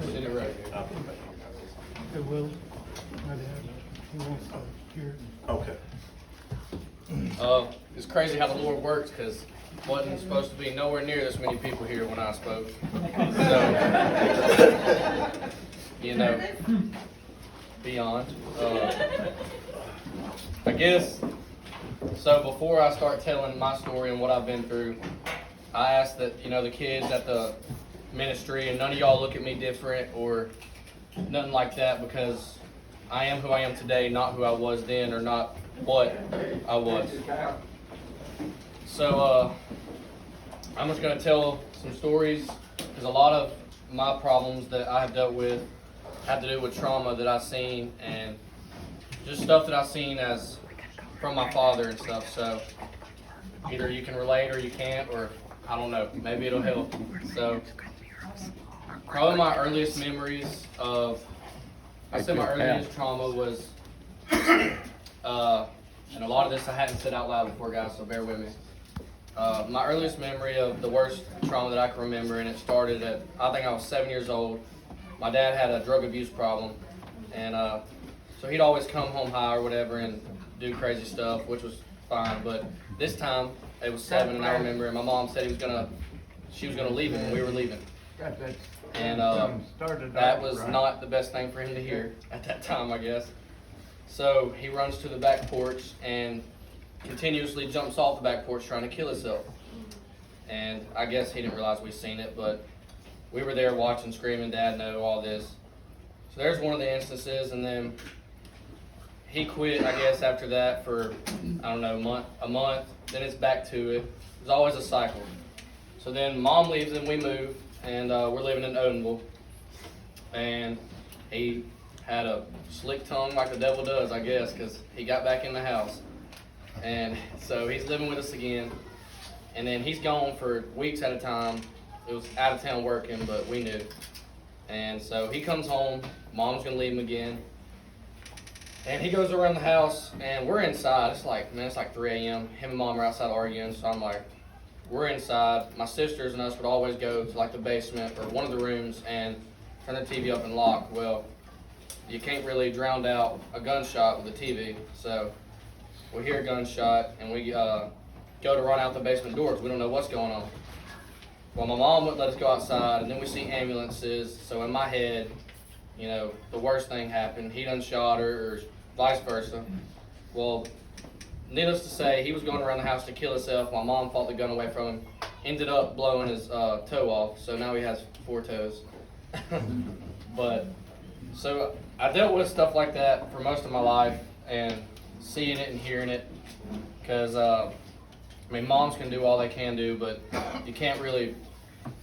Sit it right It will. He wants to hear. Okay. here. It's crazy how the Lord works, because wasn't supposed to be nowhere near this many people here when I spoke. So, beyond. I guess, so before I start telling my story and what I've been through, I ask that, the kids at the ministry, and none of y'all look at me different or nothing like that, because I am who I am today, not who I was then, or not what I was. So, I'm just going to tell some stories, because a lot of my problems that I have dealt with have to do with trauma that I've seen, and just stuff that I've seen as from my father and stuff. So either you can relate or you can't, or I don't know, maybe it'll help. So probably my earliest memories of, I say my earliest trauma was, and a lot of this I hadn't said out loud before, guys, so bear with me. My earliest memory of the worst trauma that I can remember, and it started at, I think I was 7 years old. My dad had a drug abuse problem, and so he'd always come home high or whatever and do crazy stuff, which was fine. But this time it was 7, and I remember, and my mom said she was gonna leave him when we were leaving, and that was not the best thing for him to hear at that time, I guess. So he runs to the back porch and continuously jumps off the back porch trying to kill himself. And I guess he didn't realize we'd seen it, but we were there watching, screaming, Dad, no, all this. So there's one of the instances, and then he quit, I guess, after that for, I don't know, a month. Then it's back to it. There's always a cycle. So then Mom leaves and we move, and we're living in Odenville. And he had a slick tongue like the devil does, I guess, because he got back in the house. And so he's living with us again. And then he's gone for weeks at a time. It was out of town working, but we knew. And so he comes home. Mom's going to leave him again. And he goes around the house, and we're inside. It's like 3 a.m. Him and Mom are outside arguing, so I'm like, we're inside. My sisters and us would always go to like the basement or one of the rooms and turn the TV up and lock. Well, you can't really drown out a gunshot with a TV. So we hear a gunshot, and we go to run out the basement doors. We don't know what's going on. Well, my mom wouldn't let us go outside, and then we see ambulances. So in my head, the worst thing happened. He done shot her, or vice versa. Well, needless to say, he was going around the house to kill himself. My mom fought the gun away from him. Ended up blowing his toe off, so now he has 4 toes. But, so I dealt with stuff like that for most of my life, and seeing it and hearing it, because, moms can do all they can do, but you can't really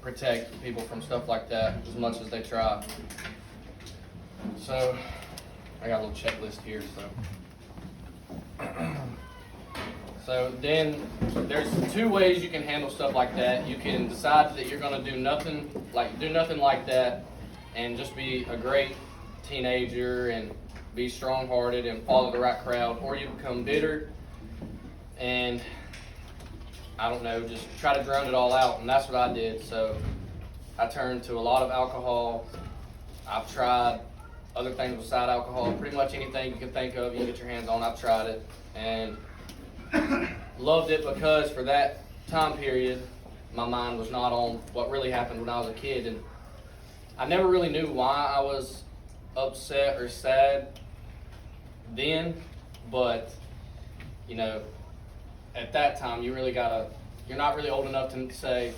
protect people from stuff like that as much as they try. So, I got a little checklist here, so then there's 2 ways you can handle stuff like that. You can decide that you're going to do nothing like that, and just be a great teenager and be strong-hearted and follow the right crowd, or you become bitter and, I don't know, just try to drown it all out, and that's what I did. So I turned to a lot of alcohol. I've tried other things beside alcohol. Pretty much anything you can think of, you can get your hands on, I've tried it. And loved it, because for that time period, my mind was not on what really happened when I was a kid. And I never really knew why I was upset or sad then, but, at that time, you're not really old enough to say,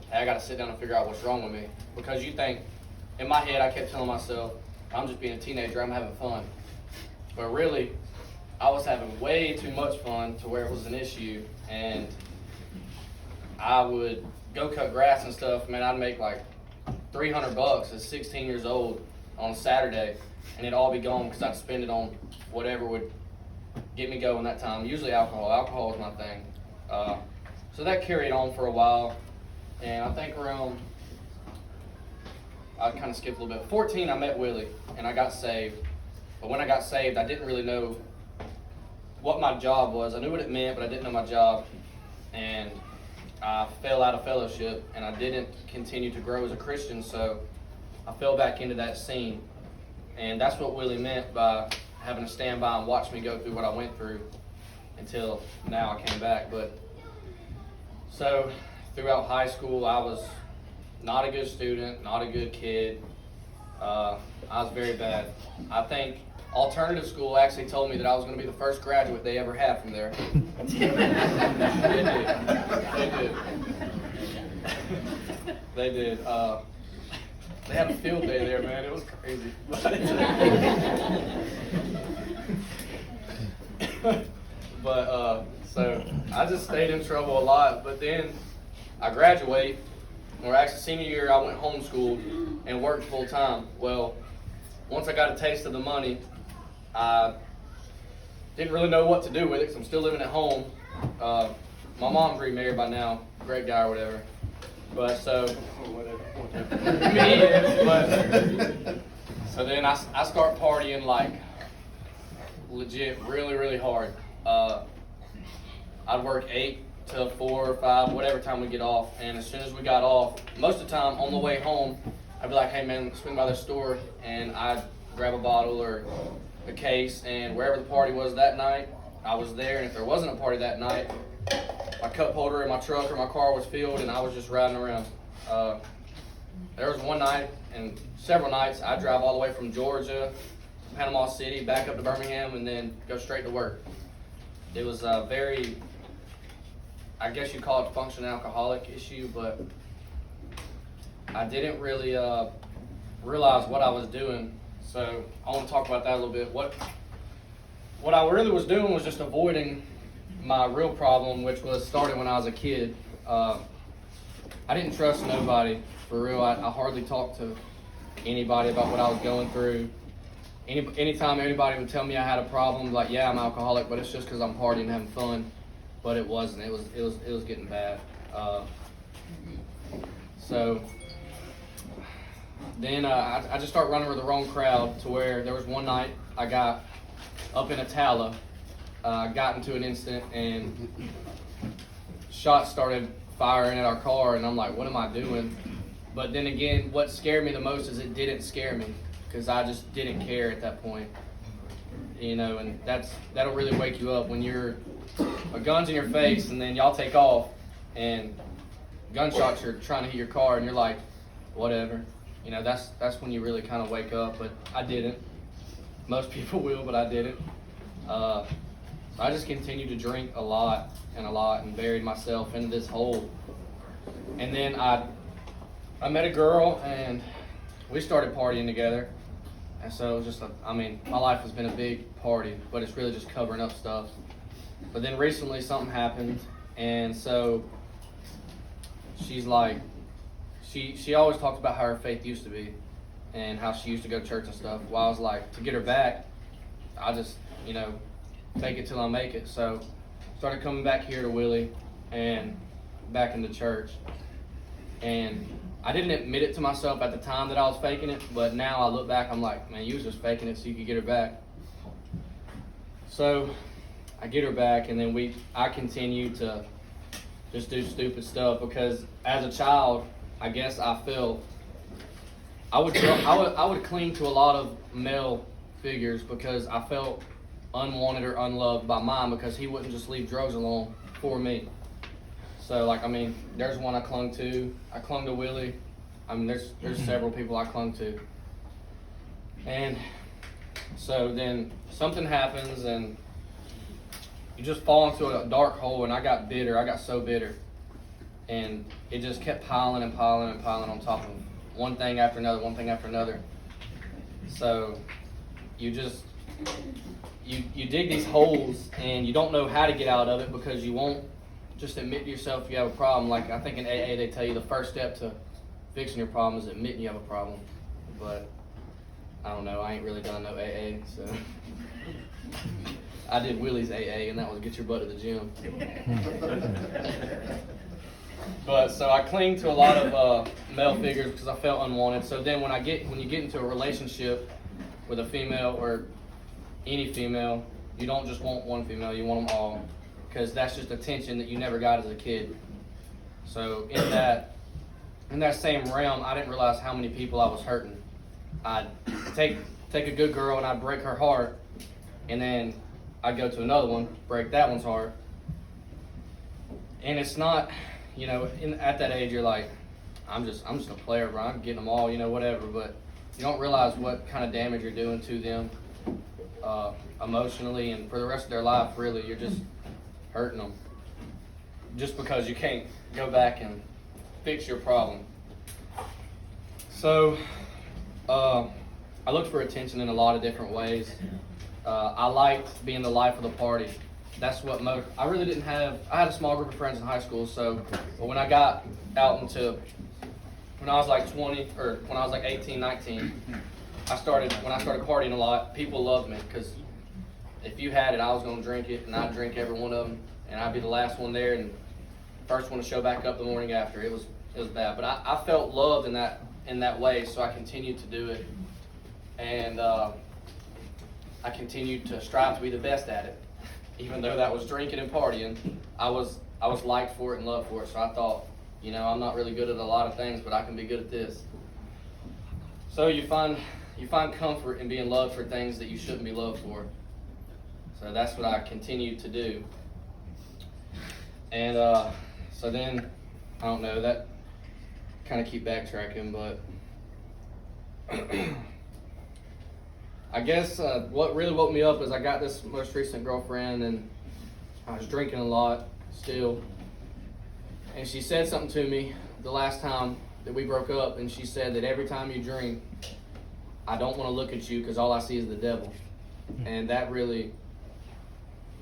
hey, I gotta sit down and figure out what's wrong with me. Because you think, in my head, I kept telling myself, I'm just being a teenager, I'm having fun. But really, I was having way too much fun to where it was an issue. And I would go cut grass and stuff. Man, I'd make like $300 at 16 years old on a Saturday, and it'd all be gone because I'd spend it on whatever would get me going that time. Usually alcohol. Alcohol was my thing. So that carried on for a while. And I think around, I kind of skipped a little bit. 14, I met Willie, and I got saved. But when I got saved, I didn't really know what my job was. I knew what it meant, but I didn't know my job. And I fell out of fellowship, and I didn't continue to grow as a Christian. So I fell back into that scene. And that's what Willie meant by having to stand by and watch me go through what I went through until now I came back. But so throughout high school, I was not a good student, not a good kid. I was very bad. I think alternative school actually told me that I was going to be the first graduate they ever had from there. They did. They did. They had a field day there, man. It was crazy. But so I just stayed in trouble a lot. But then I graduate, or actually senior year, I went homeschooled and worked full time. Well, once I got a taste of the money, I didn't really know what to do with it, because I'm still living at home. My mom's remarried by now, great guy or whatever. But so, so then I start partying like legit, really, really hard. I'd work 8 to 4 or 5, whatever time we get off. And as soon as we got off, most of the time on the way home, I'd be like, hey man, swing by the store, and I'd grab a bottle or a case, and wherever the party was that night, I was there. And if there wasn't a party that night, my cup holder in my truck or my car was filled, and I was just riding around. There was one night, and several nights, I'd drive all the way from Georgia, Panama City, back up to Birmingham, and then go straight to work. It was a very, I guess you'd call it functional alcoholic issue, but I didn't really realize what I was doing. So I want to talk about that a little bit. What I really was doing was just avoiding my real problem, which was starting when I was a kid. I didn't trust nobody, for real. I hardly talked to anybody about what I was going through. Anytime anybody would tell me I had a problem, like, yeah, I'm alcoholic, but it's just because I'm partying and having fun. But it wasn't. It was getting bad. So then I just started running with the wrong crowd, to where there was one night I got up in Atala, got into an incident, and shots started firing at our car, and I'm like, what am I doing? But then again, what scared me the most is it didn't scare me, because I just didn't care at that point. You know, and that'll really wake you up when you're a gun's in your face, and then y'all take off, and gunshots are trying to hit your car, and you're like, whatever. You know, that's when you really kind of wake up. But I didn't. Most people will, but I didn't. I just continued to drink a lot, and buried myself into this hole. And then I met a girl, and we started partying together. And so it was just, my life has been a big party, but it's really just covering up stuff. But then recently something happened, and so she's like, she always talks about how her faith used to be, and how she used to go to church and stuff. Well, I was like, to get her back, I just, take it till I make it. So started coming back here to Willie and back into church. And I didn't admit it to myself at the time that I was faking it, but now I look back, I'm like, man, you was just faking it so you could get her back. So I get her back, and then I continue to just do stupid stuff, because as a child, I guess I felt I would cling to a lot of male figures, because I felt unwanted or unloved by mine, because he wouldn't just leave drugs alone for me. So there's one I clung to. I clung to Willie. There's several people I clung to. And so then something happens, and you just fall into a dark hole, and I got bitter. I got so bitter. And it just kept piling and piling and piling on top of one thing after another, one thing after another. So you dig these holes, and you don't know how to get out of it, because you won't just admit to yourself you have a problem. Like, I think in AA they tell you the first step to fixing your problem is admitting you have a problem. But I don't know, I ain't really done no AA, so I did Willie's AA, and that was get your butt to the gym. But so I cling to a lot of male figures because I felt unwanted. So then when you get into a relationship with a female, or any female, you don't just want one female, you want them all, because that's just attention that you never got as a kid. So in that, in that same realm, I didn't realize how many people I was hurting. I'd take a good girl and I'd break her heart, and then I'd go to another one, break that one's heart. And it's not, at that age you're like, I'm just a player, bro. I'm getting them all, whatever. But you don't realize what kind of damage you're doing to them emotionally, and for the rest of their life. Really, you're just hurting them just because you can't go back and fix your problem. So I looked for attention in a lot of different ways. I liked being the life of the party. That's what I really didn't have. I had a small group of friends in high school, but when I got out when I was like 20, or when I was like 18, 19, when I started partying a lot, people loved me, because if you had it, I was going to drink it, and I'd drink every one of them, and I'd be the last one there and first one to show back up the morning after. It was bad, but I felt loved in that way, so I continued to do it, and I continued to strive to be the best at it. Even though that was drinking and partying, I was liked for it and loved for it. So I thought, I'm not really good at a lot of things, but I can be good at this. So you find comfort in being loved for things that you shouldn't be loved for. So that's what I continued to do. And so then, I don't know, that kind of keep backtracking, but I guess what really woke me up is I got this most recent girlfriend, and I was drinking a lot still. And she said something to me the last time that we broke up, and she said that every time you drink, I don't want to look at you because all I see is the devil. And that really,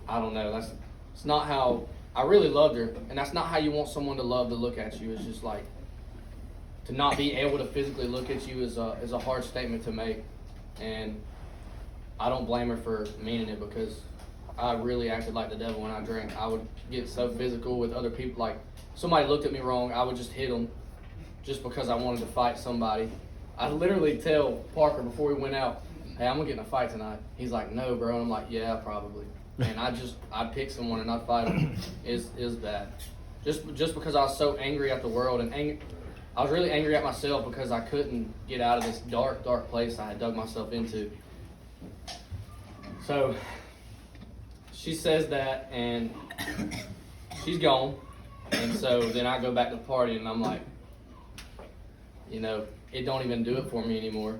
I don't know, it's not how, I really loved her, and that's not how you want someone to love to look at you. It's just like, to not be able to physically look at you is a hard statement to make. And I don't blame her for meaning it, because I really acted like the devil when I drank. I would get so physical with other people. Like, somebody looked at me wrong, I would just hit them just because I wanted to fight somebody. I'd literally tell Parker before we went out, hey, I'm going to get in a fight tonight. He's like, no, bro. And I'm like, yeah, probably. And I'd pick someone and I'd fight them. Is bad. Just because I was so angry at the world, and I was really angry at myself because I couldn't get out of this dark, dark place I had dug myself into. So she says that, and she's gone. And so then I go back to the party, and I'm like, it don't even do it for me anymore.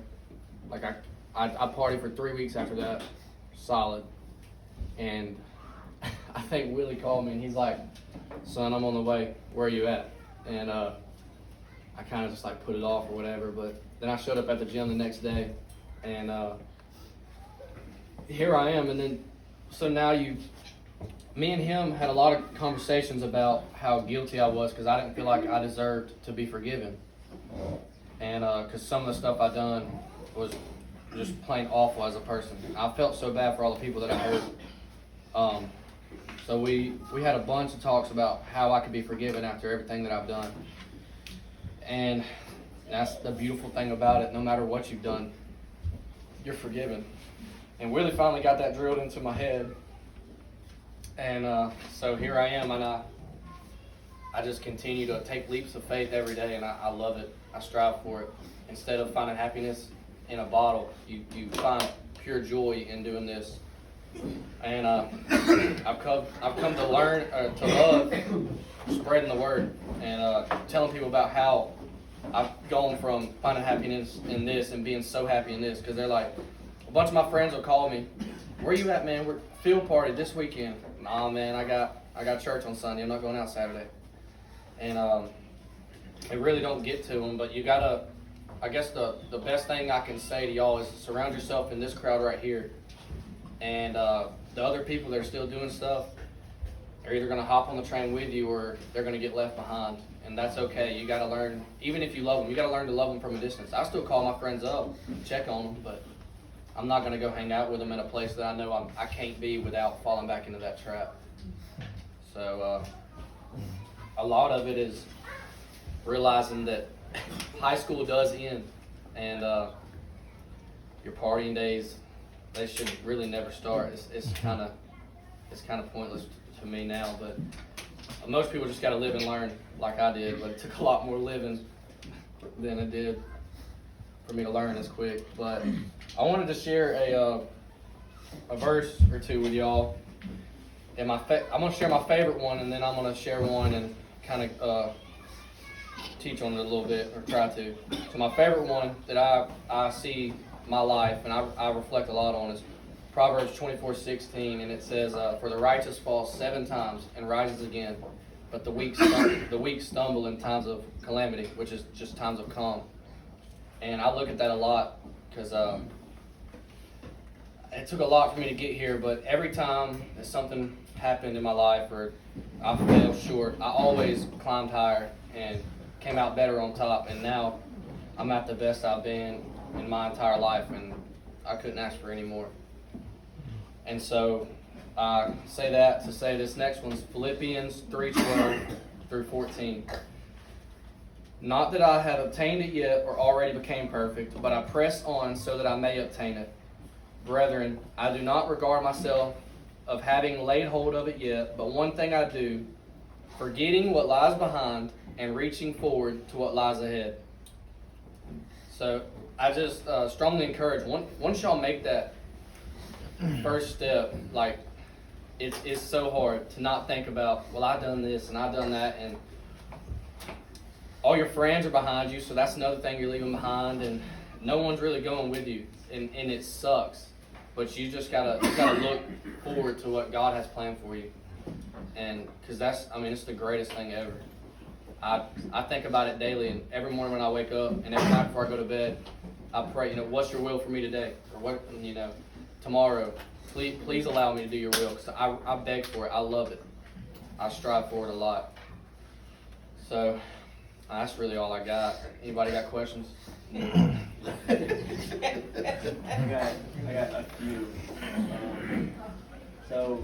Like I partied for 3 weeks after that, solid. And I think Willie called me, and he's like, son, I'm on the way. Where are you at? And I kind of just like put it off or whatever. But then I showed up at the gym the next day, and here I am. And then, so now me and him had a lot of conversations about how guilty I was, because I didn't feel like I deserved to be forgiven. And because some of the stuff I done was just plain awful as a person. I felt so bad for all the people that I hurt. So we had a bunch of talks about how I could be forgiven after everything that I've done. And that's the beautiful thing about it. No matter what you've done, you're forgiven. And Willie finally got that drilled into my head. And so here I am, and I just continue to take leaps of faith every day, and I love it. I strive for it. Instead of finding happiness in a bottle, you find pure joy in doing this. And I've come to learn, to love spreading the word, and telling people about how I've gone from finding happiness in this and being so happy in this, because they're like, a bunch of my friends will call me, where you at, man? We're field party this weekend. Nah, man, I got church on Sunday. I'm not going out Saturday. And they really don't get to them, but you gotta, I guess the best thing I can say to y'all is surround yourself in this crowd right here. And the other people that are still doing stuff are either gonna hop on the train with you, or they're gonna get left behind. And that's okay. You gotta learn, even if you love them, you gotta learn to love them from a distance. I still call my friends up, check on them, but I'm not gonna go hang out with them in a place that I know I can't be without falling back into that trap. So a lot of it is realizing that high school does end, and your partying days, they should really never start. It's kind of pointless to me now, but most people just got to live and learn like I did, but it took a lot more living than it did for me to learn as quick. But I wanted to share a verse or two with y'all. And I'm going to share my favorite one, and then I'm going to share one and kind of teach on it a little bit, or try to. So my favorite one that I see my life, and I reflect a lot on, is Proverbs 24:16, and it says, "For the righteous falls 7 times and rises again, but the weak stumble in times of calamity," which is just times of calm. And I look at that a lot because it took a lot for me to get here, but every time that something happened in my life or I fell short, I always climbed higher and came out better on top. And now I'm at the best I've been in my entire life, and I couldn't ask for any more. And so I say that to say this next one's Philippians 3:12 through 14. "Not that I had obtained it yet or already became perfect, but I press on so that I may obtain it. Brethren, I do not regard myself of having laid hold of it yet, but one thing I do, forgetting what lies behind and reaching forward to what lies ahead." So I just strongly encourage, once y'all make that first step, like it's so hard to not think about, well, I've done this and I've done that, and all your friends are behind you, so that's another thing you're leaving behind, and no one's really going with you, and it sucks. But you just gotta look forward to what God has planned for you, and because it's the greatest thing ever. I think about it daily, and every morning when I wake up, and every night before I go to bed, I pray, what's your will for me today, or what, tomorrow. Please allow me to do your will, because I beg for it. I love it. I strive for it a lot. So that's really all I got. Anybody got questions? I got a few. So